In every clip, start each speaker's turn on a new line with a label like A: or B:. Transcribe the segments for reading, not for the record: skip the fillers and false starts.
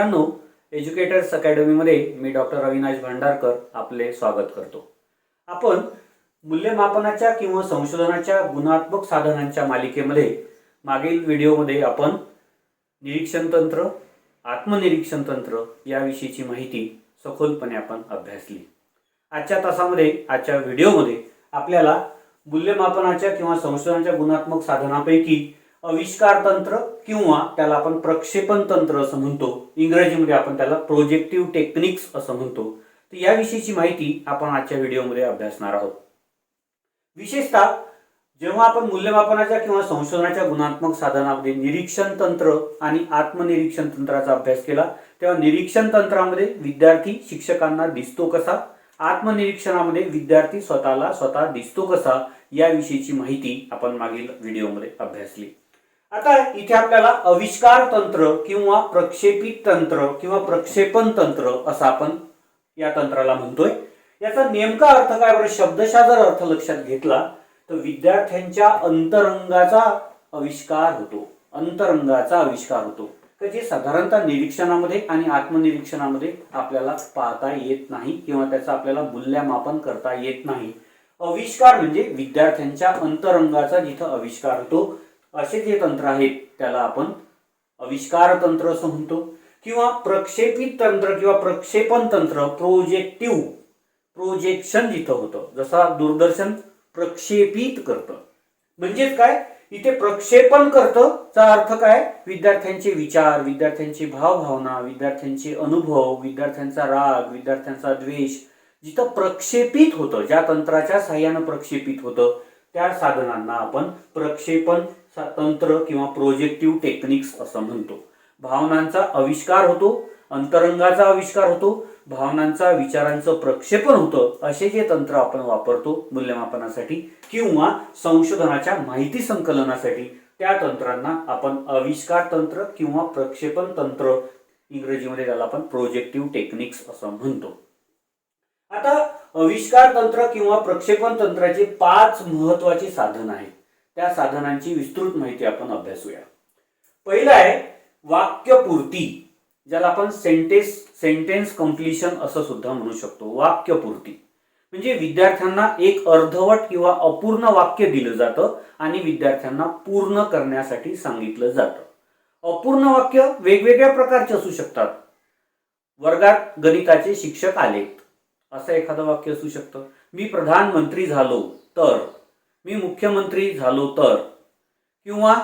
A: मित्रांनो, एज्युकेटर्स अकॅडमीमध्ये मी डॉक्टर अविनाश भांडारकर आपले स्वागत करतो. आपण मूल्यमापनाच्या किंवा संशोधनाच्या गुणात्मक साधनांच्या मालिकेमध्ये मागील व्हिडिओमध्ये आपण निरीक्षण तंत्र, आत्मनिरीक्षण तंत्र याविषयीची माहिती सखोलपणे आपण अभ्यासली. आजच्या व्हिडिओमध्ये आपल्याला मूल्यमापनाच्या किंवा संशोधनाच्या गुणात्मक साधनांपैकी आविष्कार तंत्र किंवा त्याला आपण प्रक्षेपण तंत्र असं म्हणतो, इंग्रजीमध्ये आपण त्याला प्रोजेक्टिव्ह टेक्निक्स असं म्हणतो. तर याविषयीची माहिती आपण आजच्या व्हिडिओमध्ये अभ्यासणार आहोत. विशेषतः जेव्हा आपण मूल्यमापनाच्या किंवा संशोधनाच्या गुणात्मक साधनांमध्ये निरीक्षण तंत्र आणि आत्मनिरीक्षण तंत्राचा अभ्यास केला, तेव्हा निरीक्षण तंत्रामध्ये विद्यार्थी शिक्षकांना दिसतो कसा, आत्मनिरीक्षणामध्ये विद्यार्थी स्वतः दिसतो कसा, याविषयीची माहिती आपण मागील व्हिडिओमध्ये अभ्यासली. आता इथे आपल्याला आविष्कार तंत्र किंवा प्रक्षेपित तंत्र किंवा प्रक्षेपण तंत्र असं आपण या तंत्राला म्हणतोय. याचा नेमका अर्थ काय बरं? शब्दशः जर अर्थ लक्षात घेतला तर विद्यार्थ्यांच्या अंतरंगाचा आविष्कार होतो, जे साधारणतः निरीक्षणामध्ये आणि आत्मनिरीक्षणामध्ये आपल्याला पाहता येत नाही किंवा त्याचं आपल्याला मूल्यमापन करता येत नाही. आविष्कार म्हणजे विद्यार्थ्यांच्या अंतरंगाचा जिथं आविष्कार होतो, असे जे तंत्र आहेत त्याला आपण आविष्कार तंत्र असं म्हणतो. किंवा प्रक्षेपित तंत्र किंवा प्रक्षेपण तंत्र, प्रोजेक्शन जिथं होतं, जसा दूरदर्शन प्रक्षेपित करतं म्हणजेच काय, इथे प्रक्षेपण करतं चा अर्थ काय, विद्यार्थ्यांचे विचार, विद्यार्थ्यांची भावभावना, विद्यार्थ्यांचे अनुभव, विद्यार्थ्यांचा राग, विद्यार्थ्यांचा द्वेष जिथं प्रक्षेपित होतं, ज्या तंत्राच्या साहाय्यानं प्रक्षेपित होतं त्या साधनांना आपण प्रक्षेपण तंत्र किंवा प्रोजेक्टिव्ह टेक्निक्स असं म्हणतो. भावनांचा आविष्कार होतो, अंतरंगाचा आविष्कार होतो, भावनांचा विचारांचं प्रक्षेपण होतं, असे जे तंत्र आपण वापरतो मूल्यमापनासाठी किंवा संशोधनाच्या माहिती संकलनासाठी, त्या तंत्रांना आपण आविष्कार तंत्र किंवा प्रक्षेपण तंत्र, इंग्रजीमध्ये त्याला आपण प्रोजेक्टिव्ह टेक्निक्स असं म्हणतो. आता आविष्कार तंत्र किंवा प्रक्षेपण तंत्राचे 5 महत्वाचे साधन आहेत. त्या साधनांची विस्तृत माहिती आपण अभ्यासूया. पहिलं आहे वाक्यपूर्ती, ज्याला आपण सेंटेन्स कंप्लीशन असं सुद्धा म्हणू शकतो. वाक्यपूर्ती म्हणजे विद्यार्थ्यांना एक अर्धवट किंवा अपूर्ण वाक्य दिलं जातं आणि विद्यार्थ्यांना पूर्ण करण्यासाठी सांगितलं जातं. अपूर्ण वाक्य वेगवेगळ्या प्रकारचे असू शकतात. वर्गात गणिताचे शिक्षक आले असं एखादं वाक्य असू शकतं. मी प्रधानमंत्री झालो तर, मी मुख्यमंत्री झालो तर, किंवा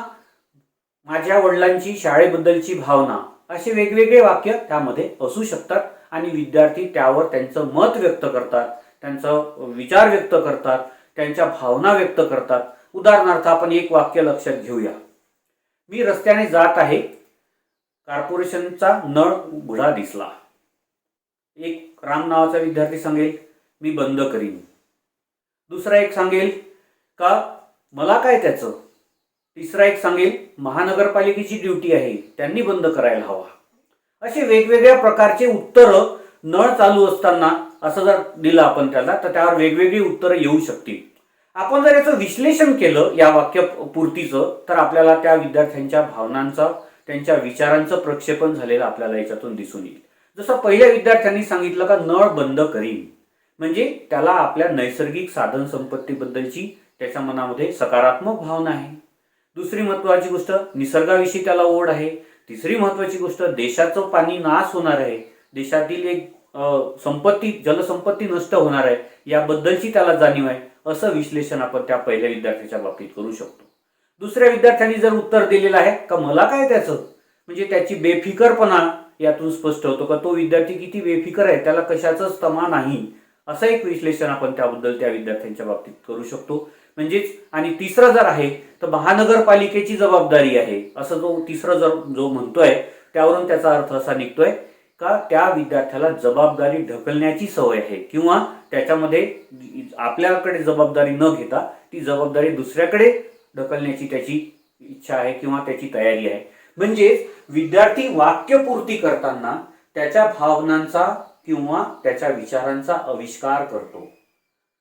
A: माझ्या वडिलांची शाळेबद्दलची भावना, असे वेगवेगळे वाक्य त्यामध्ये असू शकतात आणि विद्यार्थी त्यावर त्यांचं मत व्यक्त करतात, त्यांचा विचार व्यक्त करतात, त्यांच्या भावना व्यक्त करतात. उदाहरणार्थ आपण एक वाक्य लक्षात घेऊया. मी रस्त्याने जात आहे, कॉर्पोरेशनचा नळ उघडा दिसला. एक राम नावाचा विद्यार्थी सांगेल मी बंद करीन. दुसरा एक सांगेल का मला काय त्याचं. तिसरा एक सांगेल महानगरपालिकेची ड्युटी आहे, त्यांनी बंद करायला हवा. असे वेगवेगळ्या प्रकारचे उत्तर नळ चालू असताना असं जर दिलं आपण त्याला, तर त्यावर वेगवेगळी उत्तरं येऊ शकतील. आपण जर याचं विश्लेषण केलं या वाक्यपूर्तीचं, तर आपल्याला त्या विद्यार्थ्यांच्या भावनांचा, त्यांच्या विचारांचं प्रक्षेपण झालेलं आपल्याला याच्यातून दिसून येईल. जसं पहिल्या विद्यार्थ्यांनी सांगितलं का नळ बंद करीन, म्हणजे त्याला आपल्या नैसर्गिक साधन संपत्तीबद्दलची त्याच्या मनामध्ये सकारात्मक भावना आहे. दुसरी महत्वाची गोष्ट, निसर्गाविषयी त्याला ओढ आहे. तिसरी महत्वाची गोष्ट, देशाचं पाणी नाश होणार आहे, देशातील एक संपत्ती, जलसंपत्ती नष्ट होणार आहे, याबद्दलची त्याला जाणीव आहे. असं विश्लेषण आपण त्या पहिल्या विद्यार्थ्याच्या बाबतीत करू शकतो. दुसऱ्या विद्यार्थ्यांनी जर उत्तर दिलेलं आहे का मला काय त्याचं, म्हणजे त्याची बेफिकरपणा यातून स्पष्ट होतो का तो विद्यार्थी किती बेफिकर आहे, त्याला कशाचंच तमा नाही, असं एक विश्लेषण आपण त्याबद्दल त्या विद्यार्थ्यांच्या बाबतीत करू शकतो. म्हणजेच, आणि तिसरं जर आहे तर महानगरपालिकेची जबाबदारी आहे असं तिसरं जो म्हणतोय, त्यावरून त्याचा अर्थ असा निघतोय का त्या विद्यार्थ्याला जबाबदारी ढकलण्याची सवय आहे किंवा त्याच्यामध्ये आपल्याकडे जबाबदारी न घेता ती जबाबदारी दुसऱ्याकडे ढकलण्याची त्याची इच्छा आहे किंवा त्याची तयारी आहे. म्हणजेच विद्यार्थी वाक्यपूर्ती करताना त्याच्या भावनांचा किंवा त्याच्या विचारांचा आविष्कार करतो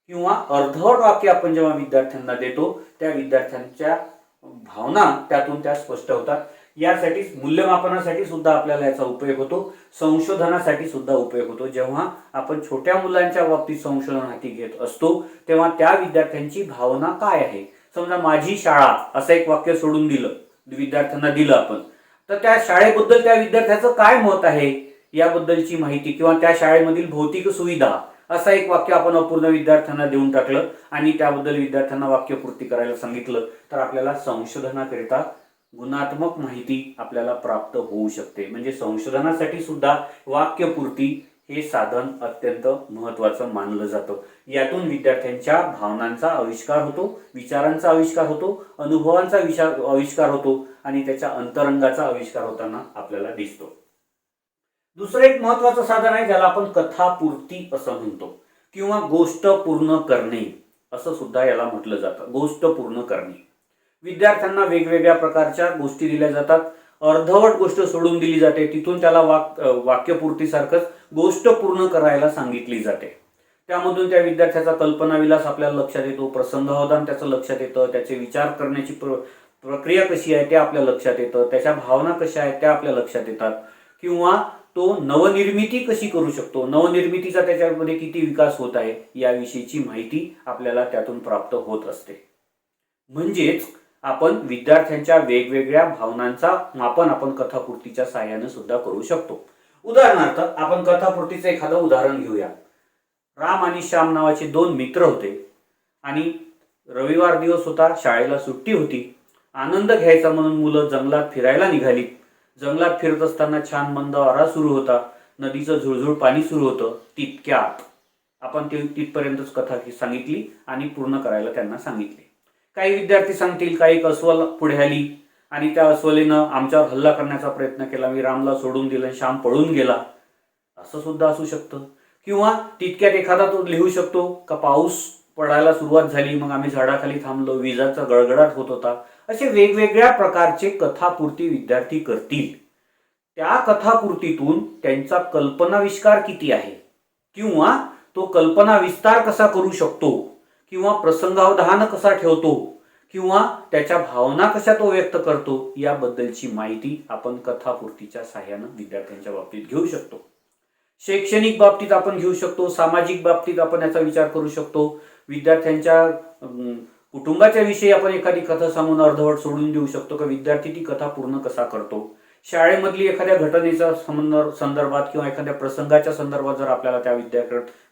A: किंवा अर्धवट वाक्य आपण जेव्हा विद्यार्थ्यांना देतो त्या विद्यार्थ्यांच्या भावना त्यातून त्या स्पष्ट होतात यासाठीच मूल्यमापनासाठी सुद्धा आपल्याला याचा उपयोग होतो, संशोधनासाठी सुद्धा उपयोग होतो. जेव्हा आपण छोट्या मुलांच्या बाबतीत संशोधन हाती घेत असतो तेव्हा त्या विद्यार्थ्यांची भावना काय आहे. समजा माझी शाळा असं एक वाक्य सोडून दिलं, विद्यार्थ्यांना दिलं आपण, तर त्या शाळेबद्दल त्या विद्यार्थ्याचं काय मत आहे याबद्दलची माहिती, किंवा त्या शाळेमधील भौतिक सुविधा असं एक वाक्य आपण अपूर्ण विद्यार्थ्यांना देऊन टाकलं आणि त्याबद्दल विद्यार्थ्यांना वाक्यपूर्ती करायला सांगितलं, तर आपल्याला संशोधनाकरिता गुणात्मक माहिती आपल्याला प्राप्त होऊ शकते. म्हणजे संशोधनासाठी सुद्धा वाक्यपूर्ती हे साधन अत्यंत महत्त्वाचं मानलं जातं. यातून विद्यार्थ्यांच्या भावनांचा आविष्कार होतो, विचारांचा आविष्कार होतो, अनुभवांचा आविष्कार होतो आणि त्याच्या अंतरंगाचा आविष्कार होताना आपल्याला दिसतो. दुसरं एक महत्त्वाचं साधन आहे ज्याला आपण कथापूर्ती असं म्हणतो, किंवा गोष्ट पूर्ण करणे असं सुद्धा याला म्हटलं जातं. गोष्ट पूर्ण करणे, विद्यार्थ्यांना वेगवेगळ्या प्रकारच्या गोष्टी दिल्या जातात, अर्धवट गोष्ट सोडून दिली जाते, तिथून त्याला वाक्यपूर्तीसारखंच गोष्ट पूर्ण करायला सांगितली जाते. त्यामधून त्या विद्यार्थ्याचा कल्पनाविलास आपल्याला लक्षात येतो, प्रसंगावधान त्याचं लक्षात येतं, त्याचे विचार करण्याची प्रक्रिया कशी आहे ते आपल्या लक्षात येतं, त्याच्या भावना कशा आहेत त्या आपल्या लक्षात येतात, किंवा तो नवनिर्मिती कशी करू शकतो, नवनिर्मितीचा त्याच्यामध्ये किती विकास होत आहे याविषयीची माहिती आपल्याला त्यातून प्राप्त होत असते. म्हणजेच आपण विद्यार्थ्यांच्या वेगवेगळ्या भावनांचा मापन आपण कथापूर्तीच्या साहाय्याने सुद्धा करू शकतो. उदाहरणार्थ आपण कथापूर्तीचं एखादं उदाहरण घेऊया. राम आणि श्याम नावाचे दोन मित्र होते आणि रविवार दिवस होता, शाळेला सुट्टी होती. आनंद घ्यायचा म्हणून मुलं जंगलात फिरायला निघाली. जंगलात फिरत असताना छान मंद वारा सुरू होता, नदीचं झुळझुळ पाणी सुरू होतं. तितक्यात आपण तिथपर्यंतच कथा सांगितली आणि पूर्ण करायला त्यांना सांगितले. काही विद्यार्थी सांगतील काही अस्वल पुढे आली आणि त्या अस्वलीनं आमच्यावर हल्ला करण्याचा प्रयत्न केला, मी रामला सोडून दिलं, श्याम पळून गेला, असं सुद्धा असू शकतं. किंवा तितक्यात एखादा तो लिहू शकतो का पाऊस पडायला सुरुवात झाली, मग आम्ही झाडाखाली थांबलो, विजाचा गडगडाट होत होता. असे वेगवेगळ्या प्रकारचे कथापूर्ती विद्यार्थी करतील. त्या कथापूर्तीतून त्यांचा कल्पनाविष्कार किती आहे, किंवा तो कल्पना विस्तार कसा करू शकतो, किंवा प्रसंगावधान कसा ठेवतो, किंवा त्याच्या भावना कशा तो व्यक्त करतो, याबद्दलची माहिती आपण कथापूर्तीच्या साहाय्याने विद्यार्थ्यांच्या बाबतीत घेऊ शकतो. शैक्षणिक बाबतीत आपण घेऊ शकतो, सामाजिक बाबतीत आपण याचा विचार करू शकतो. विद्यार्थ्यांच्या कुटुंबाच्या विषयी आपण एखादी कथा सांगून अर्धवट सोडून देऊ शकतो का विद्यार्थी ती कथा पूर्ण कसा करतो. शाळेमधली एखाद्या घटनेच्या संदर्भात किंवा एखाद्या प्रसंगाच्या संदर्भात जर आपल्याला त्या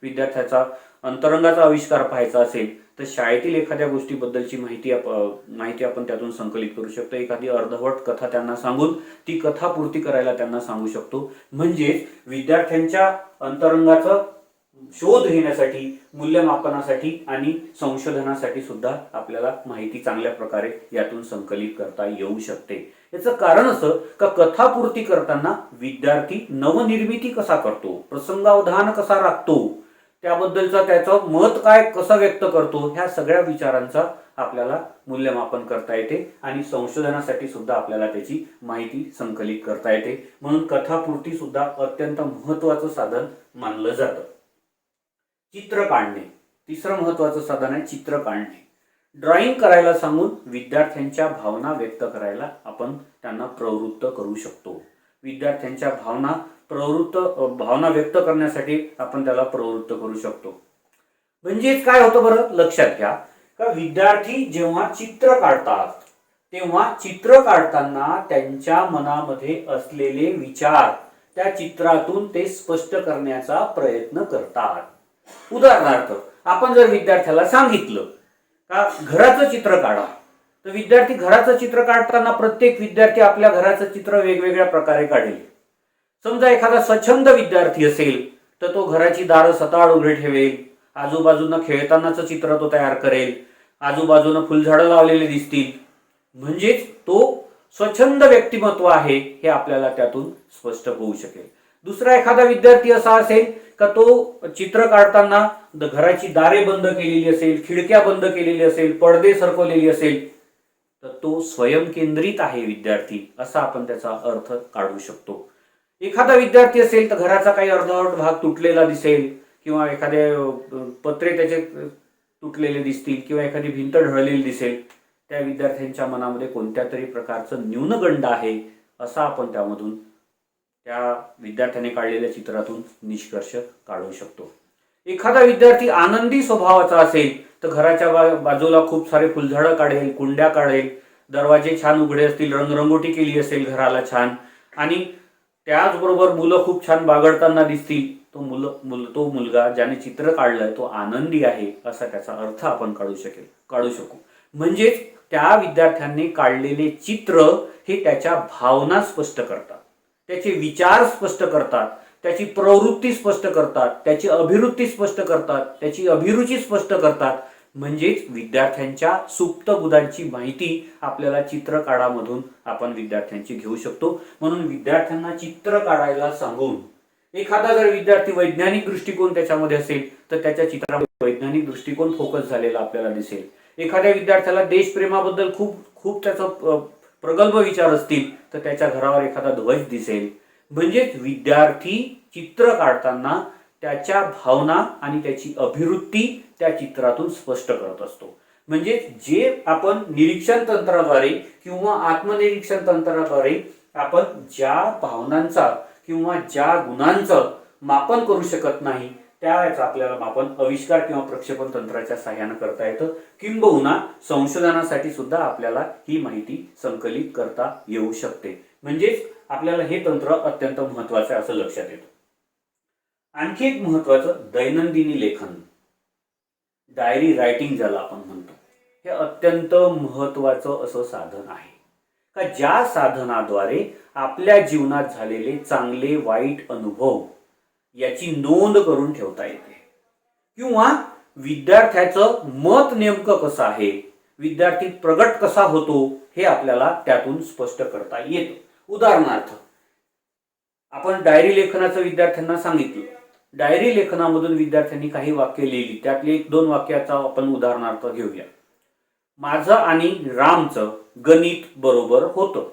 A: विद्यार्थ्याचा अंतरंगाचा आविष्कार पाहायचा असेल तर शाळेतील एखाद्या गोष्टीबद्दलची माहिती आपण त्यातून संकलित करू शकतो. एखादी अर्धवट कथा त्यांना सांगून ती कथापूर्ती करायला त्यांना सांगू शकतो. म्हणजेच विद्यार्थ्यांच्या अंतरंगाचा शोध घेण्यासाठी, मूल्यमापनासाठी आणि संशोधनासाठी सुद्धा आपल्याला माहिती चांगल्या प्रकारे यातून संकलित करता येऊ शकते. याचं कारण असं का कथापूर्ती करताना विद्यार्थी नवनिर्मिती कसा करतो, प्रसंगावधान कसा राखतो, त्याबद्दलचा त्याचं मत काय कसं व्यक्त करतो, ह्या सगळ्या विचारांचा आपल्याला मूल्यमापन करता येते आणि संशोधनासाठी सुद्धा आपल्याला त्याची माहिती संकलित करता येते. म्हणून कथापूर्ती सुद्धा अत्यंत महत्त्वाचं साधन मानलं जातं. चित्र काढणे तिसरं महत्त्वाचं साधन आहे. चित्र काढणे, ड्रॉइंग करायला सांगून विद्यार्थ्यांच्या भावना व्यक्त करायला आपण त्यांना प्रवृत्त करू शकतो. विद्यार्थ्यांच्या भावना व्यक्त करण्यासाठी आपण त्याला प्रवृत्त करू शकतो. म्हणजेच काय होतं बरं, लक्षात घ्या का विद्यार्थी जेव्हा चित्र काढतात तेव्हा चित्र काढताना त्यांच्या मनामध्ये असलेले विचार त्या चित्रातून ते स्पष्ट करण्याचा प्रयत्न करतात. उदाहरणार्थ आपण जर विद्यार्थ्याला सांगितलं का घराचं चित्र काढा, तर विद्यार्थी घराचं चित्र काढताना प्रत्येक विद्यार्थी आपल्या घराचं चित्र वेगवेगळ्या प्रकारे काढेल. समजा एखादा स्वच्छंद विद्यार्थी असेल तर तो घराची दारं सताड उघडे ठेवेल, आजूबाजूनं खेळतानाचं चित्र तो तयार करेल, आजूबाजूनं फुलझाडं लावलेले दिसतील. म्हणजेच तो स्वच्छंद व्यक्तिमत्व आहे हे आपल्याला त्यातून स्पष्ट होऊ शकेल. दुसरा एखादा विद्यार्थी असा असेल का तो चित्र काढताना घराची दारे बंद केलेली असेल, खिडक्या बंद केलेली असेल, पडदे सरकवलेली असेल, तर तो स्वयंकेंद्रित आहे विद्यार्थी असा आपण त्याचा अर्थ काढू शकतो. एखादा विद्यार्थी असेल तर घराचा काही अर्धवट भाग तुटलेला दिसेल, किंवा एखादे पत्रे त्याचे तुटलेले दिसतील, किंवा एखादी भिंत ढळलेली दिसेल, त्या विद्यार्थ्यांच्या मनामध्ये कोणत्या तरी प्रकारचं न्यूनगंड आहे असा आपण त्यामधून त्या विद्यार्थ्याने काढलेल्या चित्रातून निष्कर्ष काढू शकतो. एखादा विद्यार्थी आनंदी स्वभावाचा असेल तर घराच्या बाजूला खूप सारे फुलझाडं काढेल, कुंड्या काढेल, दरवाजे छान उघडे असतील, रंगरंगोटी केली असेल घराला छान, आणि त्याचबरोबर मुलं खूप छान बागडताना दिसतील. तो मुलगा ज्याने चित्र काढलंय तो आनंदी आहे असा त्याचा अर्थ आपण काढू शकू. म्हणजेच त्या विद्यार्थ्यांनी काढलेले चित्र हे त्याच्या भावना स्पष्ट करतात, त्याचे विचार स्पष्ट करतात, त्याची प्रवृत्ती स्पष्ट करतात, त्याची अभिरुची स्पष्ट करतात, त्याची अभिरुची स्पष्ट करतात. म्हणजेच विद्यार्थ्यांच्या सुप्त गुणांची माहिती आपल्याला चित्रकारामधून आपण विद्यार्थ्यांची घेऊ शकतो. म्हणून विद्यार्थ्यांना चित्र काढायला सांगून एखादा जर विद्यार्थी वैज्ञानिक दृष्टिकोन त्याच्यामध्ये असेल तर त्याच्या चित्रामध्ये वैज्ञानिक दृष्टिकोन फोकस झालेला आपल्याला दिसेल. एखाद्या विद्यार्थ्याला देशप्रेमाबद्दल खूप त्याचा प्रगल्भ विचार असतील तर त्याच्या घरावर एखादा ध्वज दिसेल. म्हणजेच विद्यार्थी चित्र काढताना त्याच्या भावना आणि त्याची अभिवृत्ती त्या चित्रातून स्पष्ट करत असतो. म्हणजे जे आपण निरीक्षण तंत्राद्वारे किंवा आत्मनिरीक्षण तंत्राद्वारे आपण ज्या भावनांचा किंवा ज्या गुणांचं मापन करू शकत नाही त्यावेळेस आपल्याला मापन आविष्कार किंवा प्रक्षेपण तंत्राच्या सहाय्याने करता येतं. किंबहुना संशोधनासाठी सुद्धा आपल्याला ही माहिती संकलित करता येऊ शकते. म्हणजेच आपल्याला हे तंत्र अत्यंत महत्वाचं असं लक्षात येतं. आणखी एक महत्वाचं दैनंदिनी लेखन, डायरी रायटिंग ज्याला आपण म्हणतो, हे अत्यंत महत्वाचं असं साधन आहे का ज्या साधनाद्वारे आपल्या जीवनात झालेले चांगले वाईट अनुभव याची नोंद करून ठेवता येते, किंवा विद्यार्थ्याचं मत नेमकं कसं आहे, विद्यार्थी प्रगट कसा होतो हे आपल्याला त्यातून स्पष्ट करता येतं. उदाहरणार्थ आपण डायरी लेखनाचं विद्यार्थ्यांना सांगितलं, डायरी लेखनामधून विद्यार्थ्यांनी काही वाक्य लिहिली, त्यातले 1-2 वाक्याचा आपण उदाहरणार्थ घेऊया. माझं आणि रामचं गणित बरोबर होतं,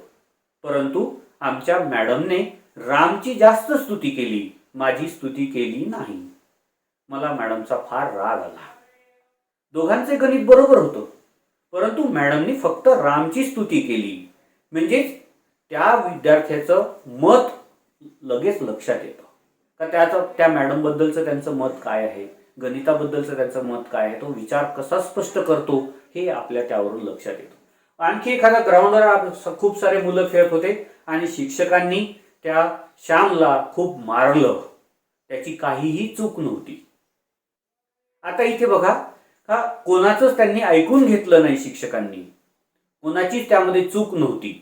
A: परंतु आमच्या मॅडमने रामची जास्त स्तुती केली, माझी स्तुती केली नाही. मला मॅडमचा फार राग आला. दोघांचे गणित बरोबर होतं, परंतु मॅडमनी फक्त रामची स्तुती केली. म्हणजेच त्या विद्यार्थ्याचं मत लगेच लक्षात येतं का त्या मॅडम बद्दलचं त्यांचं मत काय आहे, गणिताबद्दलचं त्यांचं मत काय आहे, तो विचार कसा स्पष्ट करतो हे आपल्या त्यावरून लक्षात येतं. आणखी एखादा ग्राउंडवर खूप सारे मुलं खेळत होते आणि शिक्षकांनी त्या श्यामला खूप मारलं, त्याची काहीही चूक नव्हती. आता इथे बघा का कोणाचंच त्यांनी ऐकून घेतलं नाही, शिक्षकांनी कोणाचीच त्यामध्ये चूक नव्हती.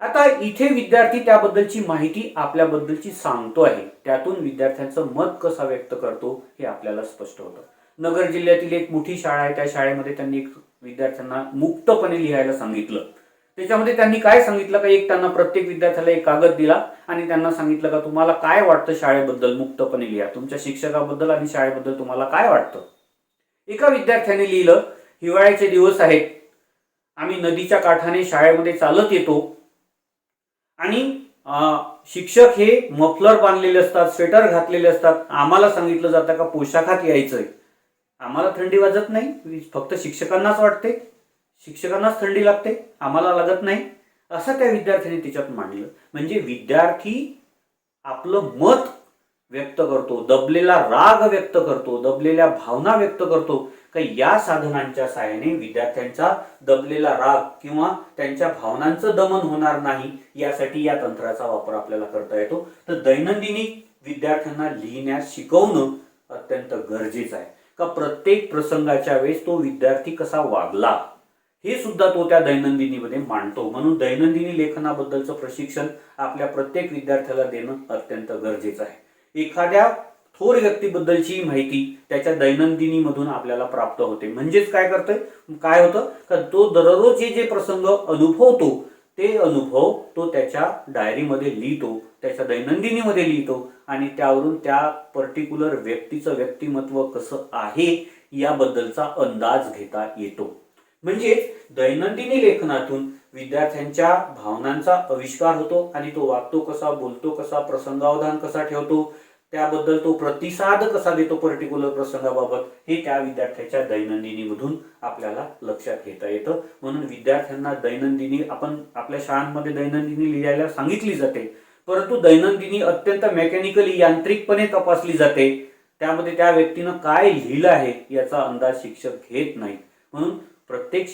A: आता इथे विद्यार्थी त्याबद्दलची माहिती आपल्याबद्दलची सांगतो आहे, त्यातून विद्यार्थ्यांचं मत कसं व्यक्त करतो हे आपल्याला स्पष्ट होतं. नगर जिल्ह्यातील एक मोठी शाळा आहे, त्या शाळेमध्ये त्यांनी एक विद्यार्थ्यांना मुक्तपणे लिहायला सांगितलं. त्याच्यामध्ये त्यांनी काय सांगितलं का त्यांना प्रत्येक विद्यार्थ्याला एक कागद दिला आणि त्यांना सांगितलं का तुम्हाला काय वाटतं शाळेबद्दल, मुक्तपणे लिहा, तुमच्या शिक्षकाबद्दल आणि शाळेबद्दल तुम्हाला काय वाटतं. एका विद्यार्थ्याने लिहिलं, हिवाळ्याचे दिवस आहेत, आम्ही नदीच्या काठाने शाळेमध्ये चालत येतो आणि शिक्षक हे मफलर बांधलेले असतात, स्वेटर घातलेले असतात, आम्हाला सांगितलं जातं का पोशाखात यायचंय, आम्हाला थंडी वाजत नाही, फक्त शिक्षकांनाच वाटते, शिक्षकांनाच थंडी लागते, आम्हाला लागत नाही, असं त्या विद्यार्थ्यांनी त्याच्यात मांडलं. म्हणजे विद्यार्थी आपलं मत व्यक्त करतो, दबलेला राग व्यक्त करतो, दबलेल्या भावना व्यक्त करतो का या साधनांच्या सहाय्याने विद्यार्थ्यांचा दबलेला राग किंवा त्यांच्या भावनांचं दमन होणार नाही यासाठी या तंत्राचा वापर आपल्याला करता येतो. तर दैनंदिनी विद्यार्थ्यांना लिहिण्यास शिकवणं अत्यंत गरजेचं आहे का प्रत्येक प्रसंगाच्या वेळेस तो विद्यार्थी कसा वागला हे सुद्धा तो त्या दैनंदिनीमध्ये मांडतो. म्हणून दैनंदिनी लेखनाबद्दलचं प्रशिक्षण आपल्या प्रत्येक विद्यार्थ्याला देणं अत्यंत गरजेचं आहे. एखाद्या थोर व्यक्तीबद्दलची माहिती त्याच्या दैनंदिनीमधून आपल्याला प्राप्त होते. म्हणजेच काय होतं का तो दररोज जे प्रसंग अनुभवतो ते अनुभव तो त्याच्या डायरीमध्ये लिहितो, त्याच्या दैनंदिनीमध्ये लिहितो आणि त्यावरून त्या पर्टिक्युलर व्यक्तीचं व्यक्तिमत्व कसं आहे याबद्दलचा अंदाज घेता येतो. म्हणजे दैनंदिनी लेखनातून विद्यार्थ्यांच्या भावनांचा आविष्कार होतो आणि तो वागतो कसा, बोलतो कसा, प्रसंगावधान कसा ठेवतो, त्याबद्दल तो प्रतिसाद कसा देतो पर्टिक्युलर प्रसंगाबाबत, हे त्या विद्यार्थ्याच्या दैनंदिनीमधून आपल्याला लक्षात घेता येतं. म्हणून विद्यार्थ्यांना दैनंदिनी आपण आपल्या शाळांमध्ये दैनंदिनी लिहायला सांगितली जाते, परंतु दैनंदिनी अत्यंत मेकॅनिकली यांत्रिकपणे तपासली जाते. त्यामध्ये त्या व्यक्तीनं काय लिहिलं आहे याचा अंदाज शिक्षक घेत नाहीत. म्हणून प्रत्येक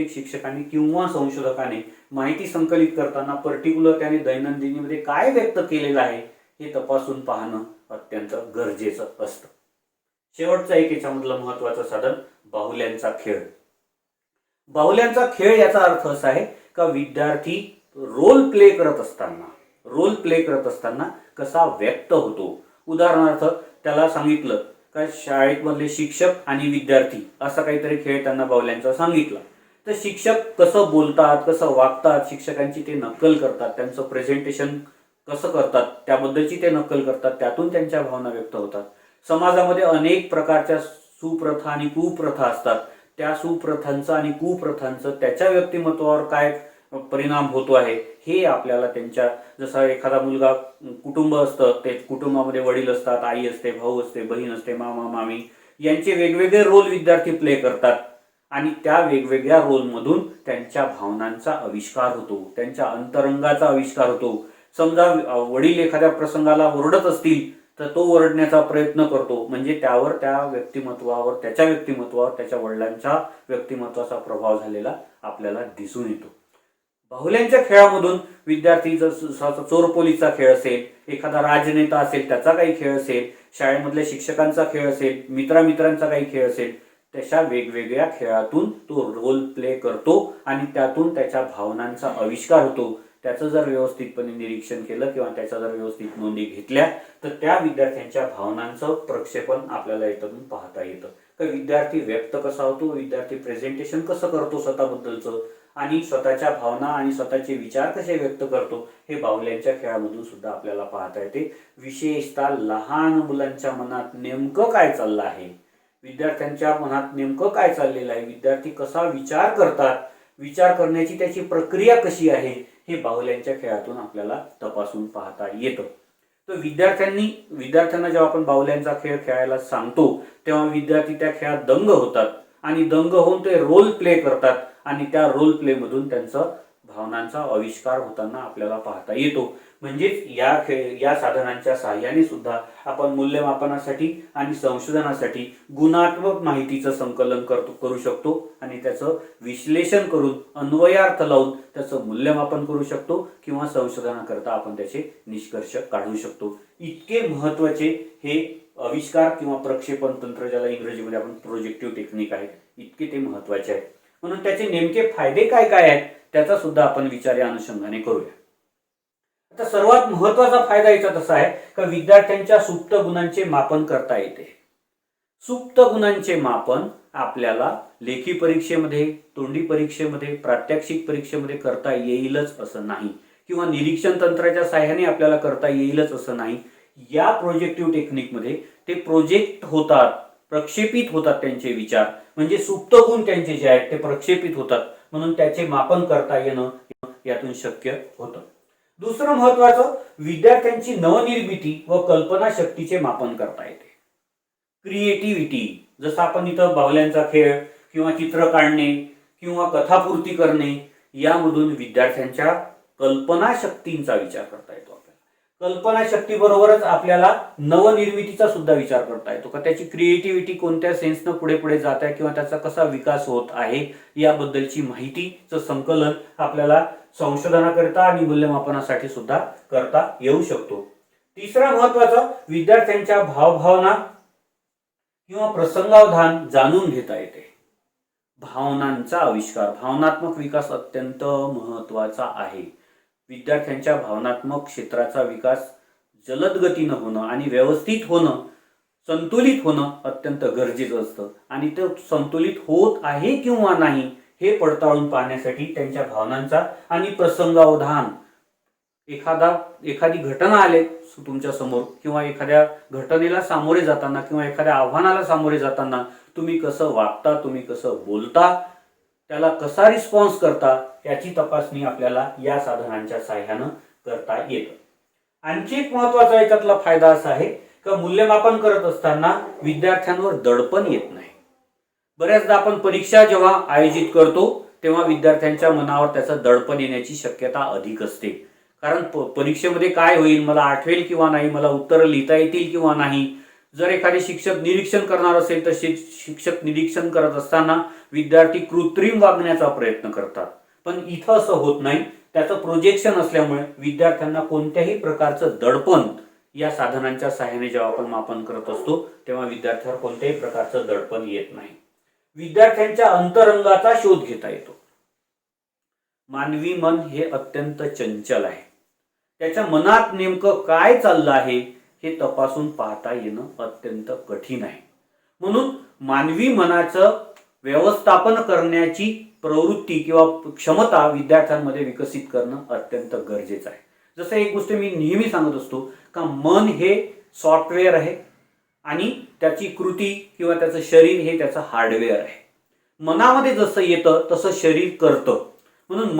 A: शिक्षकाने किंवा संशोधकाने माहिती संकलित करताना पर्टिक्युलर त्याने दैनंदिनीमध्ये काय व्यक्त केलेलं आहे हे तपासून पाहणं अत्यंत गरजेचं असतं. शेवटचा एक याच्यामधलं महत्वाचं साधन बाहुल्यांचा खेळ. बाहुल्यांचा खेळ याचा अर्थ असा आहे का विद्यार्थी रोल प्ले करत असताना कसा व्यक्त होतो. उदाहरणार्थ त्याला सांगितलं का शाळेत मधले शिक्षक आणि विद्यार्थी असा काहीतरी खेळ त्यांना बाहुल्यांचा सांगितला, तर शिक्षक कसं बोलतात, कसं वागतात, शिक्षकांची ते नक्कल करतात, त्यांचं प्रेझेंटेशन कसं करतात त्याबद्दलची ते नक्कल करतात, त्यातून त्यांच्या भावना व्यक्त होतात. समाजामध्ये अनेक प्रकारच्या सुप्रथा आणि कुप्रथा असतात. त्या सुप्रथांचं आणि कुप्रथांचं त्याच्या व्यक्तिमत्वावर काय परिणाम होतो आहे हे आपल्याला त्यांच्या, जसा एखादा मुलगा कुटुंब असतं, ते कुटुंबामध्ये वडील असतात, आई असते, भाऊ असते, बहीण असते, मामा मामी यांचे वेगवेगळे रोल विद्यार्थी प्ले करतात आणि त्या वेगवेगळ्या रोलमधून त्यांच्या भावनांचा आविष्कार होतो, त्यांच्या अंतरंगाचा आविष्कार होतो. समजा वडील एखाद्या प्रसंगाला ओरडत असतील तर तो ओरडण्याचा प्रयत्न करतो, म्हणजे त्यावर त्याच्या व्यक्तिमत्वावर त्याच्या वडिलांच्या व्यक्तिमत्वाचा प्रभाव झालेला आपल्याला दिसून येतो. बाहुल्यांच्या खेळामधून विद्यार्थी जसा चोरपोलीचा खेळ असेल, एखादा राजनेता असेल त्याचा काही खेळ असेल, शाळेमधल्या शिक्षकांचा खेळ असेल, मित्रांचा काही खेळ असेल, तशा वेगवेगळ्या खेळातून तो रोल प्ले करतो आणि त्यातून त्याच्या भावनांचा आविष्कार होतो. त्याचं जर व्यवस्थितपणे निरीक्षण केलं किंवा त्याच्या जर व्यवस्थित नोंदी घेतल्या तर त्या विद्यार्थ्यांच्या भावनांचं प्रक्षेपण आपल्याला यातून पाहता येतं. तर विद्यार्थी व्यक्त कसा होतो, विद्यार्थी प्रेझेंटेशन कसं करतो स्वतःबद्दलचं, आणि स्वतःच्या भावना आणि स्वतःचे विचार कसे व्यक्त करतो हे बाहुल्यांच्या खेळामधून सुद्धा आपल्याला पाहता येते. विशेषतः लहान मुलांच्या मनात नेमकं काय चाललं आहे, विद्यार्थ्यांच्या मनात नेमकं काय चाललेलं आहे, विद्यार्थी कसा विचार करतात, विचार करण्याची त्याची प्रक्रिया कशी आहे, हे बाहुल्यांच्या खेळातून आपल्याला तपासून पाहता येतं. तर विद्यार्थ्यांना जेव्हा आपण बाहुल्यांचा खेळ खेळायला सांगतो तेव्हा विद्यार्थी त्या खेळात दंग होतात आणि दंग होऊन ते रोल प्ले करतात आणि त्या रोल प्ले मधून त्यांचं भावनांचा आविष्कार होताना आपल्याला पाहता येतो. म्हणजेच या साधनांच्या सहाय्याने सुद्धा आपण मूल्यमापनासाठी आणि संशोधनासाठी गुणात्मक माहितीचं संकलन करू शकतो आणि त्याचं विश्लेषण करून अन्वयार्थ लावून त्याचं मूल्यमापन करू शकतो किंवा संशोधनाकरता आपण त्याचे निष्कर्ष काढू शकतो. इतके महत्वाचे हे आविष्कार किंवा प्रक्षेपण तंत्र, ज्याला इंग्रजीमध्ये आपण प्रोजेक्टिव्ह टेक्निक आहे, इतके ते महत्वाचे आहेत. म्हणून त्याचे नेमके फायदे काय काय आहेत त्याचा सुद्धा आपण विचार या अनुषंगाने करूया. आता सर्वात महत्वाचा फायदा याचा असा आहे की विद्यार्थ्यांच्या सुप्त गुणांचे मापन करता येते. सुप्त गुणांचे मापन आपल्याला लेखी परीक्षेमध्ये, तोंडी परीक्षेमध्ये, प्रात्यक्षिक परीक्षेमध्ये करता येईलच असं नाही किंवा निरीक्षण तंत्राच्या सहाय्याने आपल्याला करता येईलच असं नाही. या प्रोजेक्टिव्ह टेक्निकमध्ये ते प्रोजेक्ट होतात, प्रक्षेपित होतात त्यांचे विचार, म्हणजे सुप्त गुण त्यांचे जे आहेत ते प्रक्षेपित होतात, म्हणून त्याचे मापन करता येणं यातून शक्य होतं. दुसरं महत्वाचं, विद्यार्थ्यांची नवनिर्मिती व कल्पना शक्तीचे मापन करता येते. क्रिएटिव्हिटी, जसं आपण इथं बाहुल्यांचा खेळ किंवा चित्र काढणे किंवा कथापूर्ती करणे यामधून विद्यार्थ्यांच्या कल्पना शक्तींचा विचार करता येतो. कल्पना शक्ती बरोबरच आपल्याला नवनिर्मितीचा सुद्धा विचार करता येतो का त्याची क्रिएटिव्हिटी कोणत्या सेन्सनं पुढे पुढे जात आहे किंवा त्याचा कसा विकास होत आहे याबद्दलची माहितीचं संकलन आपल्याला संशोधनाकरिता आणि मूल्यमापनासाठी सुद्धा करता येऊ शकतो. तिसरा महत्वाचा, विद्यार्थ्यांच्या भावभावना किंवा प्रसंगावधान जाणून घेता येते. भावनांचा आविष्कार, भावनात्मक विकास अत्यंत महत्वाचा आहे. विद्यार्थ्यांच्या भावनात्मक क्षेत्राचा विकास जलद गतीनं होणं आणि व्यवस्थित होणं, संतुलित होणं अत्यंत गरजेचं असतं आणि ते संतुलित होत आहे किंवा नाही हे पडताळून पाहण्यासाठी त्यांच्या भावनांचा आणि प्रसंगावधान, एखादी घटना आले तुमच्या समोर किंवा एखाद्या घटनेला सामोरे जाताना किंवा एखाद्या आव्हानाला सामोरे जाताना तुम्ही कसं वागता, तुम्ही कसं बोलता, त्याला कसा रिस्पॉन्स करता याची तपासणी आपल्याला या साधनांच्या सहाय्यानं करता येतं. आणखी एक महत्वाचा याच्यातला फायदा असा आहे का मूल्यमापन करत असताना विद्यार्थ्यांवर दडपण येत नाही. बऱ्याचदा आपण परीक्षा जेव्हा आयोजित करतो तेव्हा विद्यार्थ्यांच्या मनावर त्याचं दडपण येण्याची शक्यता अधिक असते. कारण परीक्षेमध्ये काय होईल, मला आठवेल किंवा नाही, मला उत्तरं लिहिता येतील किंवा नाही. जर एखादे शिक्षक निरीक्षण करणार असेल तर शिक्षक निरीक्षण करत असताना विद्यार्थी कृत्रिम वागण्याचा प्रयत्न करतात. पण इथं असं होत नाही. त्याचं प्रोजेक्शन असल्यामुळे विद्यार्थ्यांना कोणत्याही प्रकारचं दडपण या साधनांच्या सहाय्याने जेव्हा आपण मापन करत असतो तेव्हा विद्यार्थ्यावर कोणत्याही प्रकारचं दडपण येत नाही. विद्यार्थ्यांच्या अंतरंगाचा शोध घेता येतो. मानवी मन हे अत्यंत चंचल आहे. त्याच्या मनात नेमकं काय चाललं आहे हे तपासून पाहता येणं अत्यंत कठीण आहे. म्हणून मानवी मनाचं व्यवस्थापन करण्याची प्रवृत्ती किंवा क्षमता विद्यार्थ्यांमध्ये विकसित करणं अत्यंत गरजेचं आहे. जसं एक गोष्ट मी नेहमी सांगत असतो का मन हे सॉफ्टवेअर आहे आणि त्याची कृती किंवा त्याचं शरीर हे त्याचं हार्डवेअर आहे. मनामध्ये जसं येतं तसं शरीर करतं. म्हणून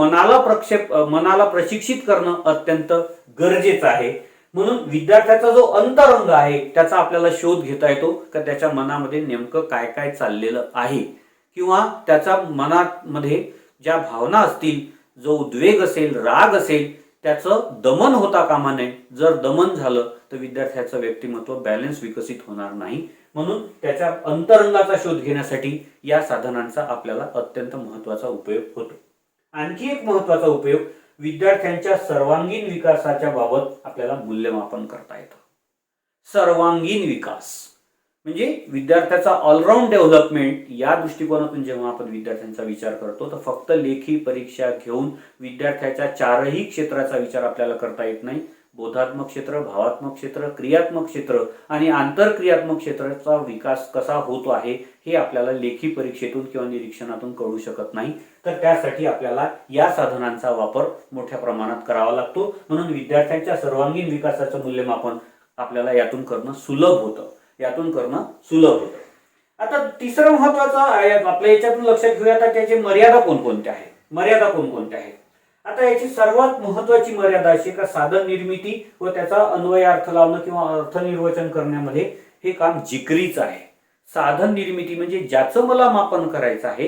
A: मनाला प्रशिक्षित करणं अत्यंत गरजेचं आहे. म्हणून विद्यार्थ्याचा जो अंतरंग आहे त्याचा आपल्याला शोध घेता येतो का त्याच्या मनामध्ये नेमकं काय काय चाललेलं आहे किंवा त्याच्या मनामध्ये ज्या भावना असतील, जो उद्वेग असेल, राग असेल, त्याचं दमन होता कामा नये. जर दमन झालं तर विद्यार्थ्याचं व्यक्तिमत्व बॅलन्स विकसित होणार नाही. म्हणून त्याच्या अंतरंगाचा शोध घेण्यासाठी या साधनांचा आपल्याला अत्यंत महत्त्वाचा उपयोग होतो. आणखी एक महत्त्वाचा उपयोग विद्यार्थ्यांच्या सर्वांगीण विकासाच्या बाबत आपल्याला मूल्यमापन करता येतं. सर्वांगीण विकास म्हणजे विद्यार्थ्याचा ऑलराऊंड डेव्हलपमेंट या दृष्टिकोनातून जेव्हा आपण विद्यार्थ्यांचा विचार करतो तर फक्त लेखी परीक्षा घेऊन विद्यार्थ्याच्या चारही क्षेत्राचा विचार आपल्याला करता येत नाही. बोधात्मक क्षेत्र, भावात्मक क्षेत्र, क्रियात्मक क्षेत्र आणि आंतरक्रियात्मक क्षेत्राचा विकास कसा होतो आहे हे आपल्याला लेखी परीक्षेतून किंवा निरीक्षणातून कळू शकत नाही. तर त्यासाठी आपल्याला या साधनांचा वापर मोठ्या प्रमाणात करावा लागतो. म्हणून विद्यार्थ्यांच्या सर्वांगीण विकासाचं मूल्यमापन आपल्याला यातून करणं सुलभ होतं. आता तिसरं महत्वाचं आहे आपल्या याच्यातून लक्षात घेऊया आता त्याचे मर्यादा कोणकोणत्या आहेत. आता याची सर्वात महत्वाची मर्यादा अशी का साधन निर्मिती व त्याचा अन्वयार्थ लावणं किंवा अर्थनिर्वचन करण्यामध्ये हे काम जिकरीचं आहे. साधन निर्मिती म्हणजे ज्याचं मला मापन करायचं आहे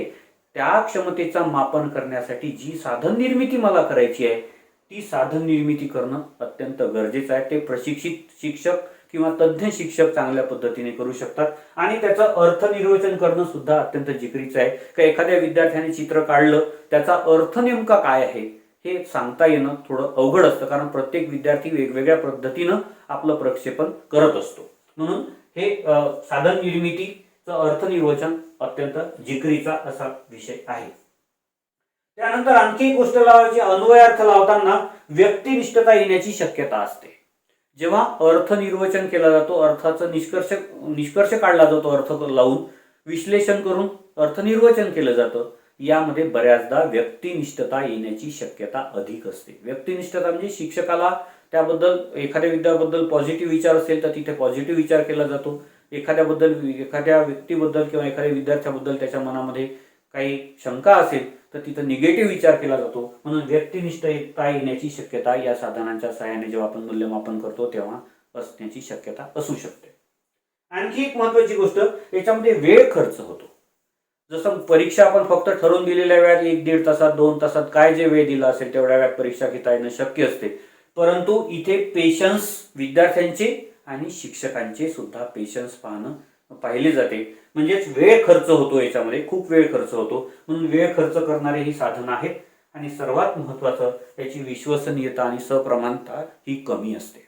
A: त्या क्षमतेचा मापन करण्यासाठी जी साधन निर्मिती मला करायची आहे ती साधन निर्मिती करणं अत्यंत गरजेचं आहे. ते प्रशिक्षित शिक्षक किंवा तज्ज्ञ शिक्षक चांगल्या पद्धतीने करू शकतात आणि त्याचं अर्थनिर्वचन करणं सुद्धा अत्यंत जिकरीचं आहे. का एखाद्या विद्यार्थ्याने चित्र काढलं त्याचा अर्थ नेमका काय आहे हे सांगता येणं थोडं अवघड असतं. कारण प्रत्येक विद्यार्थी वेगवेगळ्या पद्धतीनं आपलं प्रक्षेपण करत असतो. म्हणून हे साधन निर्मितीचं अर्थनिर्वचन अत्यंत जिकरीचा असा विषय आहे. त्यानंतर आणखी एक गोष्ट लावायची, अन्वयार्थ लावताना व्यक्तिनिष्ठता येण्याची शक्यता असते. जेव्हा अर्थनिर्वचन केला जातो, अर्थाचा निष्कर्ष काढला जातो, अर्थ लावून विश्लेषण करून अर्थनिर्वचन केलं जातं, यामध्ये बऱ्याचदा व्यक्तिनिष्ठता येण्याची शक्यता अधिक असते. व्यक्तिनिष्ठता म्हणजे शिक्षकाला त्याबद्दल एखाद्या विद्यार्थ्याबद्दल पॉझिटिव्ह विचार असेल तर तिथे पॉझिटिव्ह विचार केला जातो. एखाद्या व्यक्तीबद्दल किंवा एखाद्या विद्यार्थ्याबद्दल त्याच्या मनामध्ये काही शंका असेल तर तिथं निगेटिव्ह विचार केला जातो. म्हणून व्यक्तिनिष्ठता येण्याची शक्यता या साधनांच्या सहाय्याने जेव्हा आपण मूल्यमापन करतो तेव्हा असण्याची शक्यता असू शकते. आणखी एक महत्वाची गोष्ट याच्यामध्ये वेळ खर्च होतो. जसं परीक्षा आपण फक्त ठरवून दिलेल्या वेळात 1-1.5 तासात 2 तासात काय जे वेळ दिला असेल तेवढ्या वेळात परीक्षा घेता येणं शक्य असते. परंतु इथे पेशन्स विद्यार्थ्यांचे आणि शिक्षकांचे सुद्धा पेशन्स पाहिले जाते. म्हणजेच वेळ खर्च होतो, याच्यामध्ये खूप वेळ खर्च होतो. म्हणून वेळ खर्च करणारे ही साधनं आहेत. आणि सर्वात महत्वाचं याची विश्वसनीयता आणि सप्रमाणता ही कमी असते.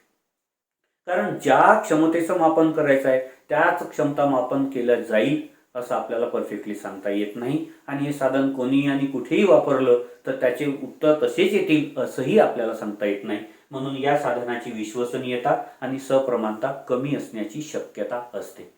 A: कारण ज्या क्षमतेचं मापन करायचं आहे त्याच क्षमता मापन केलं जाईल असं आपल्याला परफेक्टली सांगता येत नाही. आणि हे साधन कोणी आणि कुठेही वापरलं तर त्याचे उत्तर तसेच येतील असंही आपल्याला सांगता येत नाही. म्हणून या साधनाची विश्वसनीयता आणि सप्रमाणता कमी असण्याची शक्यता असते.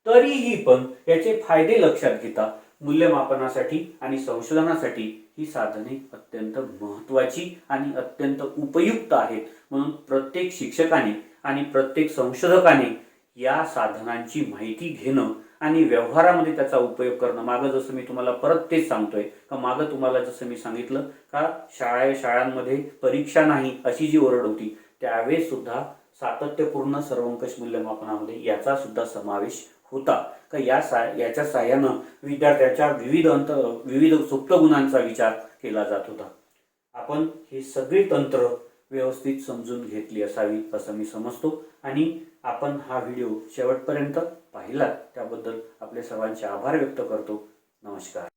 A: तरीही पण याचे फायदे लक्षात घेता मूल्यमापनासाठी आणि संशोधनासाठी ही साधने अत्यंत महत्त्वाची आणि अत्यंत उपयुक्त आहेत. म्हणून प्रत्येक शिक्षकाने आणि प्रत्येक संशोधकाने या साधनांची माहिती घेणं आणि व्यवहारामध्ये त्याचा उपयोग करणं. मागं जसं मी तुम्हाला परत तेच सांगतोय का मागं तुम्हाला जसं मी सांगितलं का शाळांमध्ये परीक्षा नाही अशी जी ओरड होती त्यावेळेस सुद्धा सातत्यपूर्ण सर्वंकष मूल्यमापनामध्ये याचा सुद्धा समावेश होता का याच्या साहाय्यानं विद्यार्थ्याच्या विविध सुप्त गुणांचा विचार केला जात होता. आपण ही सगळी तंत्र व्यवस्थित समजून घेतली असावी असं मी समजतो आणि आपण हा व्हिडिओ शेवटपर्यंत पाहिला त्याबद्दल आपले सर्वांचे आभार व्यक्त करतो. नमस्कार.